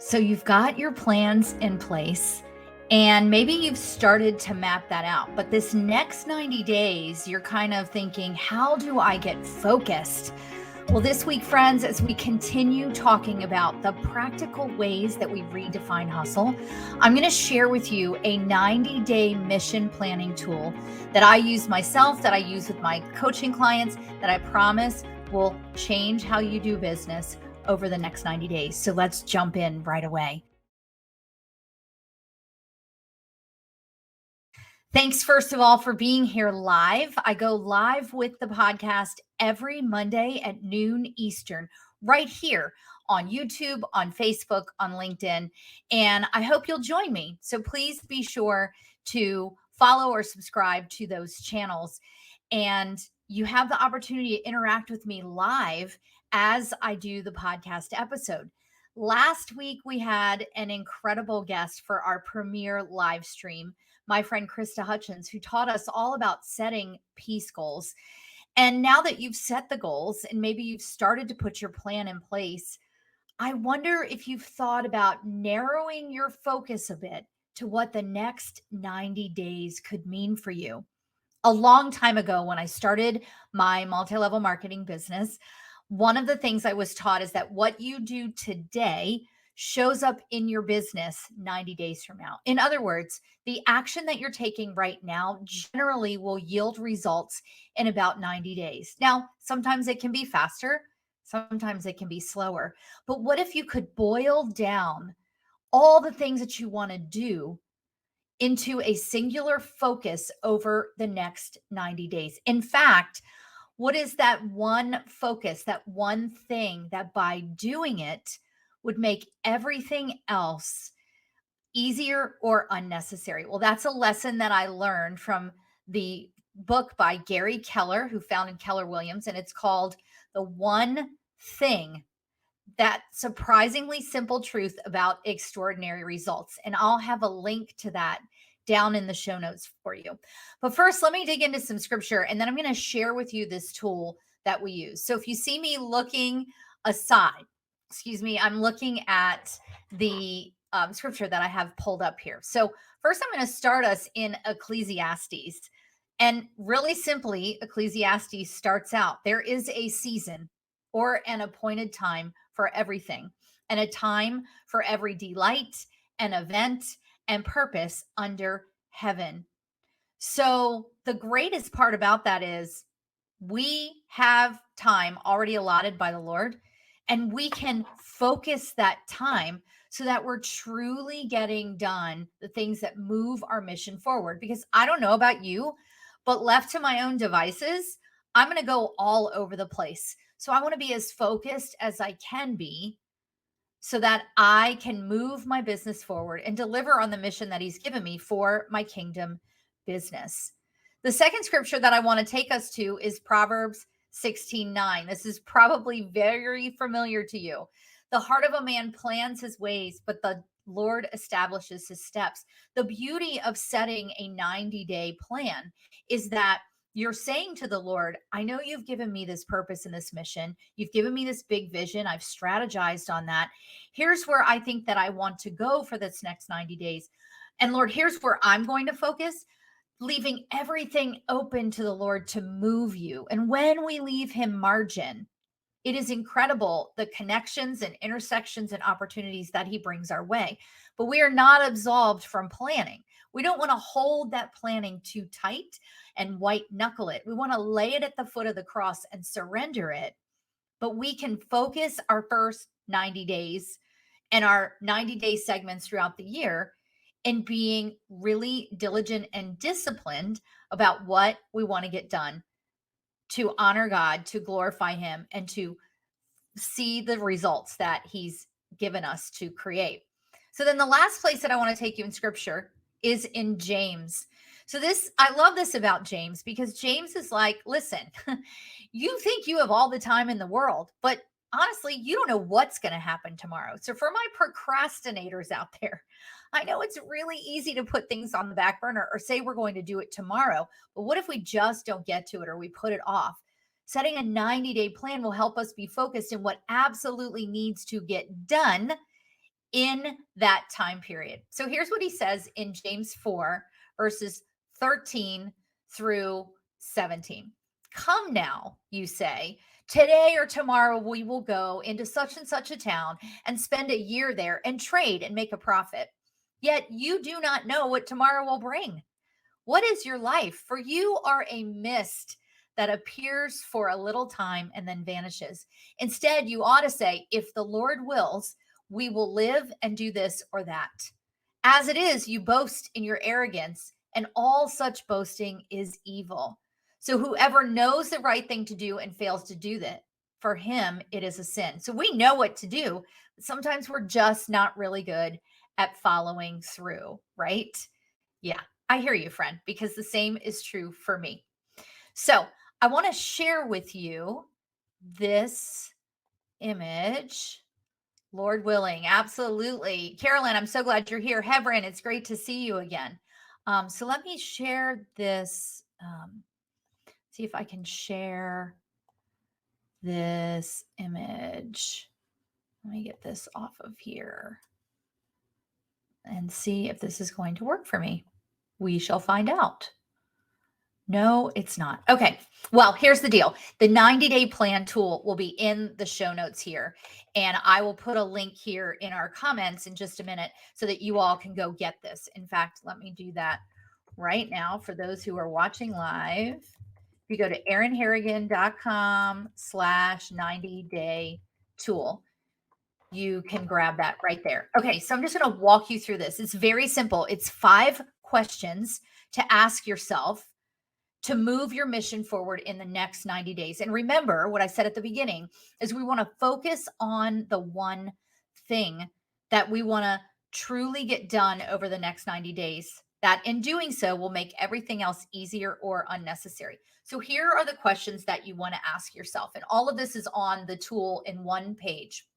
So you've got your plans in place and maybe you've started to map that out. But this next 90 days, you're kind of thinking, how do I get focused? Well, this week, friends, as we continue talking about the practical ways that we redefine hustle, I'm going to share with you a 90-day mission planning tool that I use myself, that I use with my coaching clients, that I promise will change how you do business over the next 90 days. So let's jump in right away. Thanks, first of all, for being here live. I go live with the podcast every Monday at noon Eastern, right here on YouTube, on Facebook, on LinkedIn. And I hope you'll join me. So please be sure to follow or subscribe to those channels. And you have the opportunity to interact with me live as I do the podcast episode. Last week, we had an incredible guest for our premiere live stream, my friend Krista Hutchins, who taught us all about setting peace goals. And now that you've set the goals and maybe you've started to put your plan in place, I wonder if you've thought about narrowing your focus a bit to what the next 90 days could mean for you. A long time ago, when I started my multi-level marketing business, one of the things I was taught is that what you do today shows up in your business 90 days from now. In other words, the action that you're taking right now generally will yield results in about 90 days. Now, sometimes it can be faster, sometimes it can be slower. But what if you could boil down all the things that you want to do into a singular focus over the next 90 days? In fact, what is that one focus, that one thing that by doing it would make everything else easier or unnecessary? Well, that's a lesson that I learned from the book by Gary Keller, who founded Keller Williams, and it's called The One Thing, That Surprisingly Simple Truth About Extraordinary Results. And I'll have a link to that down in the show notes for you. But first, let me dig into some scripture, and then I'm going to share with you this tool that we use. So if you see me looking aside, I'm looking at the scripture that I have pulled up here. So first, I'm going to start us in Ecclesiastes. And really simply, Ecclesiastes starts out, there is a season or an appointed time for everything, and a time for every delight, an event, and purpose under heaven. So the greatest part about that is we have time already allotted by the Lord, and we can focus that time so that we're truly getting done the things that move our mission forward. Because I don't know about you, but left to my own devices, I'm going to go all over the place. So I want to be as focused as I can be so that I can move my business forward and deliver on the mission that he's given me for my kingdom business. The second scripture that I want to take us to is Proverbs 16:9. This is probably very familiar to you. The heart of a man plans his ways, but the Lord establishes his steps. The beauty of setting a 90-day plan is that you're saying to the Lord, I know you've given me this purpose and this mission. You've given me this big vision. I've strategized on that. Here's where I think that I want to go for this next 90 days. And Lord, here's where I'm going to focus, leaving everything open to the Lord to move you. And when we leave him margin, it is incredible the connections and intersections and opportunities that he brings our way. But we are not absolved from planning. We don't want to hold that planning too tight and white knuckle it. We want to lay it at the foot of the cross and surrender it. But we can focus our first 90 days and our 90-day segments throughout the year in being really diligent and disciplined about what we want to get done to honor God, to glorify him, and to see the results that he's given us to create. So then the last place that I want to take you in scripture is in James. So I love this about James, because James is like, listen, you think you have all the time in the world, but honestly, you don't know what's going to happen tomorrow. So for my procrastinators out there, I know it's really easy to put things on the back burner or say we're going to do it tomorrow, but what if we just don't get to it or we put it off? Setting a 90-day plan will help us be focused in what absolutely needs to get done in that time period. So here's what he says in James 4, verses 13 through 17. Come now, you say, today or tomorrow we will go into such and such a town and spend a year there and trade and make a profit. Yet you do not know what tomorrow will bring. What is your life? For you are a mist that appears for a little time and then vanishes. Instead, you ought to say, if the Lord wills, we will live and do this or that. As it is, you boast in your arrogance, and all such boasting is evil. So whoever knows the right thing to do and fails to do that, for him it is a sin. So we know what to do, but sometimes we're just not really good at following through, right? Yeah, I hear you, friend, because the same is true for me. So I want to share with you this image. Lord willing, absolutely. Carolyn, I'm so glad you're here. Hebron, it's great to see you again. So let me share this. See if I can share this image. Let me get this off of here and see if this is going to work for me. We shall find out. No, it's not. Okay. Well, here's the deal. The 90-day plan tool will be in the show notes here. And I will put a link here in our comments in just a minute so that you all can go get this. In fact, let me do that right now for those who are watching live. If you go to erinharrigan.com/90-day tool, you can grab that right there. Okay. So I'm just going to walk you through this. It's very simple. It's 5 questions to ask yourself to move your mission forward in the next 90 days. And remember what I said at the beginning is we want to focus on the one thing that we want to truly get done over the next 90 days. That in doing so will make everything else easier or unnecessary. So here are the questions that you want to ask yourself. And all of this is on the tool in one page.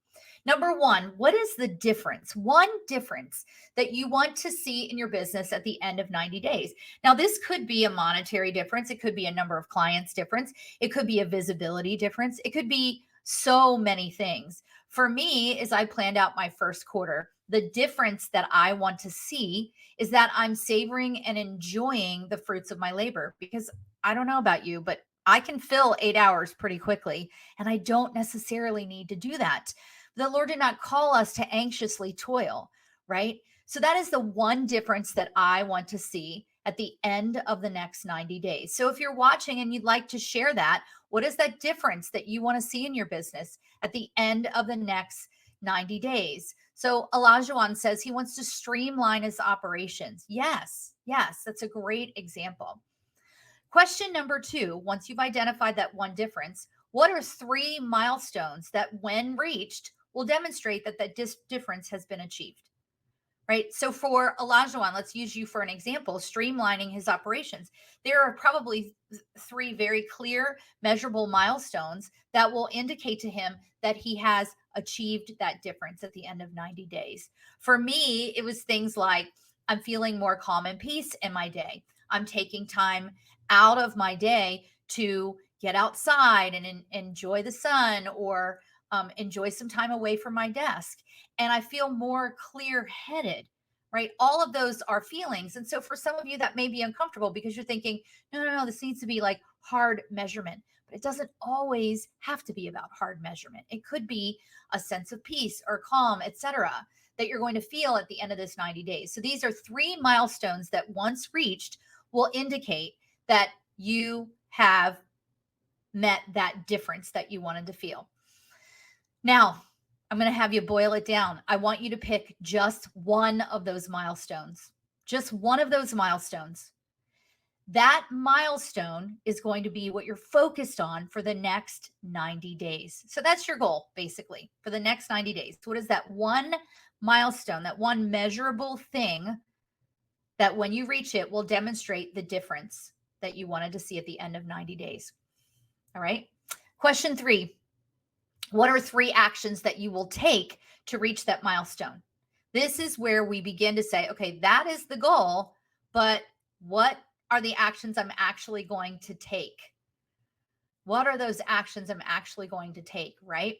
Number 1, what is the difference? One difference that you want to see in your business at the end of 90 days. Now, this could be a monetary difference. It could be a number of clients difference. It could be a visibility difference. It could be so many things. For me, as I planned out my first quarter, the difference that I want to see is that I'm savoring and enjoying the fruits of my labor, because I don't know about you, but I can fill 8 hours pretty quickly, and I don't necessarily need to do that. The Lord did not call us to anxiously toil, right? So that is the one difference that I want to see at the end of the next 90 days. So if you're watching and you'd like to share that, what is that difference that you want to see in your business at the end of the next 90 days? So Olajuwon says he wants to streamline his operations. Yes, that's a great example. Question number 2, once you've identified that one difference, what are 3 milestones that when reached will demonstrate that that difference has been achieved, right? So for Olajuwon, let's use you for an example, streamlining his operations. There are probably 3 very clear, measurable milestones that will indicate to him that he has achieved that difference at the end of 90 days. For me, it was things like I'm feeling more calm and peace in my day. I'm taking time out of my day to get outside and enjoy the sun, or enjoy some time away from my desk. And I feel more clear-headed, right? All of those are feelings. And so for some of you, that may be uncomfortable because you're thinking, no, this needs to be like hard measurement. But it doesn't always have to be about hard measurement. It could be a sense of peace or calm, etc., that you're going to feel at the end of this 90 days. So these are 3 milestones that once reached will indicate that you have met that difference that you wanted to feel. Now, I'm going to have you boil it down. I want you to pick just one of those milestones, just one of those milestones. That milestone is going to be what you're focused on for the next 90 days. So that's your goal, basically, for the next 90 days. What is that one milestone, that one measurable thing that when you reach it will demonstrate the difference that you wanted to see at the end of 90 days? All right. Question 3. What are 3 actions that you will take to reach that milestone? This is where we begin to say, okay, that is the goal, but what are the actions I'm actually going to take? What are those actions I'm actually going to take, right?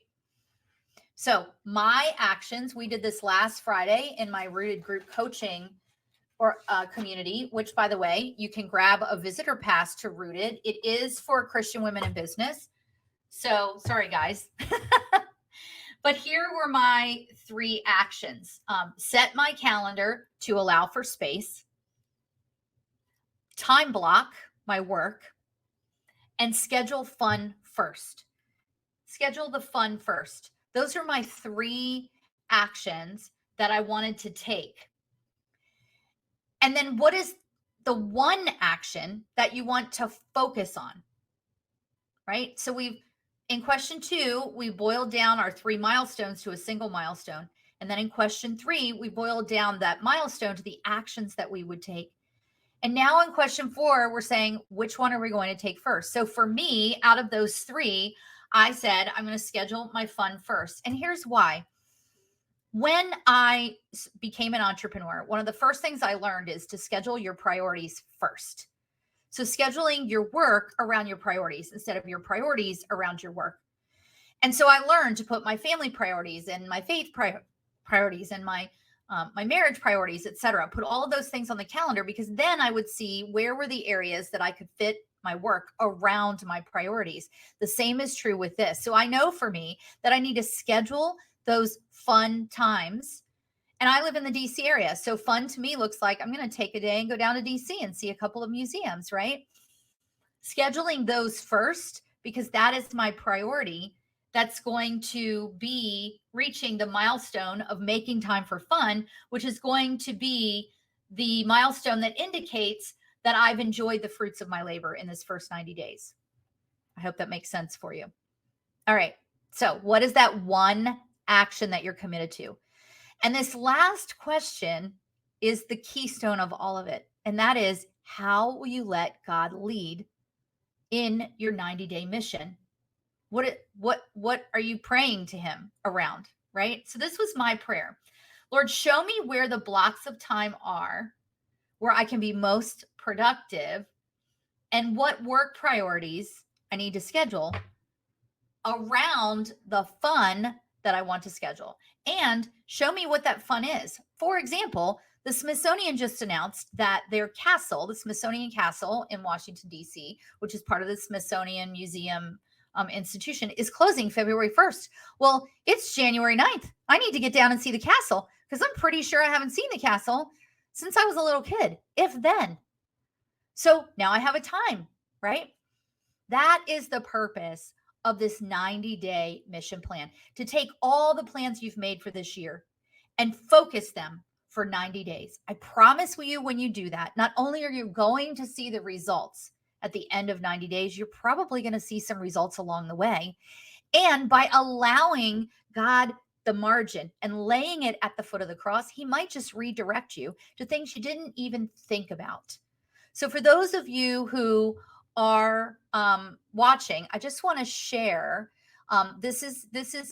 So my actions, we did this last Friday in my Rooted group coaching or community, which, by the way, you can grab a visitor pass to Rooted. It is for Christian women in business. So sorry, guys. But here were my 3 actions. Set my calendar to allow for space, time block my work, and schedule fun first. Schedule the fun first. Those are my 3 actions that I wanted to take. And then what is the one action that you want to focus on? Right? So in question 2, we boiled down our 3 milestones to a single milestone. And then in question 3, we boiled down that milestone to the actions that we would take. And now in question 4, we're saying, which one are we going to take first? So for me, out of those 3, I said, I'm going to schedule my fun first. And here's why. When I became an entrepreneur, one of the first things I learned is to schedule your priorities first. So scheduling your work around your priorities instead of your priorities around your work. And so I learned to put my family priorities and my faith priorities and my marriage priorities, etc. Put all of those things on the calendar, because then I would see where were the areas that I could fit my work around my priorities. The same is true with this. So I know for me that I need to schedule those fun times. And I live in the DC area. So fun to me looks like I'm going to take a day and go down to DC and see a couple of museums, right? Scheduling those first, because that is my priority. That's going to be reaching the milestone of making time for fun, which is going to be the milestone that indicates that I've enjoyed the fruits of my labor in this first 90 days. I hope that makes sense for you. All right. So what is that one action that you're committed to? And this last question is the keystone of all of it. And that is, how will you let God lead in your 90-day mission? What are you praying to him around, right? So this was my prayer. Lord, show me where the blocks of time are where I can be most productive, and what work priorities I need to schedule around the fun that I want to schedule, and show me what that fun is. For example, the Smithsonian just announced that their castle, the Smithsonian Castle in Washington, D.C., which is part of the Smithsonian Museum institution, is closing February 1st. Well, it's January 9th. I need to get down and see the castle, because I'm pretty sure I haven't seen the castle since I was a little kid, if then. So now I have a time, right? That is the purpose of this 90-day mission plan, to take all the plans you've made for this year and focus them for 90 days. I promise you, when you do that, not only are you going to see the results at the end of 90 days, you're probably going to see some results along the way. And by allowing God the margin and laying it at the foot of the cross, he might just redirect you to things you didn't even think about. So for those of you who are watching, I just want to share. This is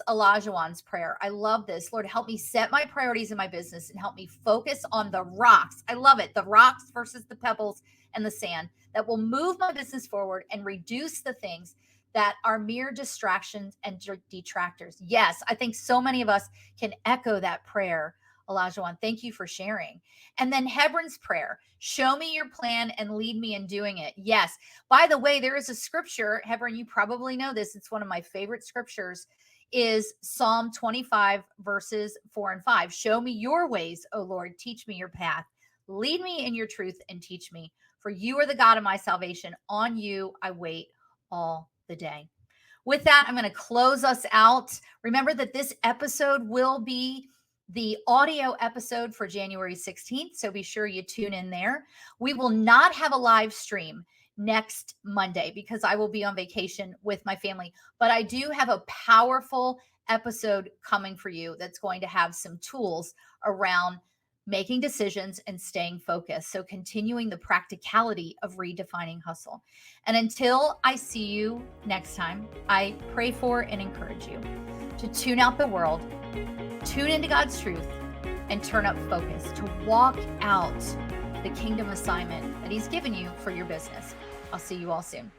Olajuwon's prayer. I love this. Lord, help me set my priorities in my business and help me focus on the rocks. I love it. The rocks versus the pebbles and the sand that will move my business forward and reduce the things that are mere distractions and detractors. Yes, I think so many of us can echo that prayer. Olajuwon, thank you for sharing. And then Hebron's prayer, show me your plan and lead me in doing it. Yes. By the way, there is a scripture, Hebron, you probably know this. It's one of my favorite scriptures, is Psalm 25 verses 4 and 5. Show me your ways, O Lord, teach me your path. Lead me in your truth and teach me, for you are the God of my salvation. On you I wait all the day. With that, I'm going to close us out. Remember that this episode will be the audio episode for January 16th, so be sure you tune in there. We will not have a live stream next Monday because I will be on vacation with my family, but I do have a powerful episode coming for you that's going to have some tools around making decisions and staying focused. So continuing the practicality of redefining hustle. And until I see you next time, I pray for and encourage you to tune out the world, tune into God's truth, and turn up focus to walk out the kingdom assignment that he's given you for your business. I'll see you all soon.